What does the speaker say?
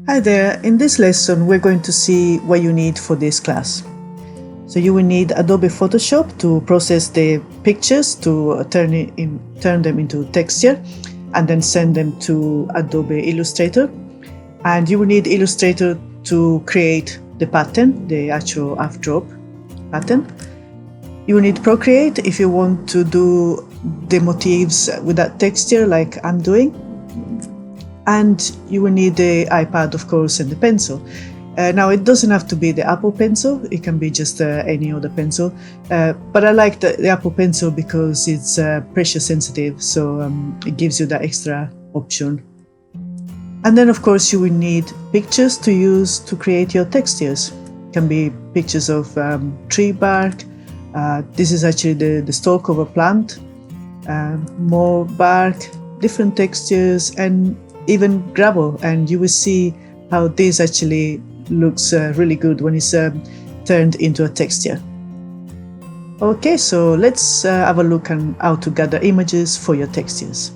Hi there, in this lesson we're going to see what you need for this class. So you will need Adobe Photoshop to process the pictures, to turn them into texture and then send them to Adobe Illustrator. And you will need Illustrator to create the pattern, the actual half drop pattern. You will need Procreate if you want to do the motifs with that texture like I'm doing. And you will need the iPad, of course, and the pencil. Now, it doesn't have to be the Apple Pencil. It can be just any other pencil. But I like the Apple Pencil because it's pressure sensitive, so it gives you that extra option. And then, of course, you will need pictures to use to create your textures. It can be pictures of tree bark. This is actually the stalk of a plant. More bark, different textures, and even gravel, and you will see how this actually looks really good when it's turned into a texture. Okay, so let's have a look on how to gather images for your textures.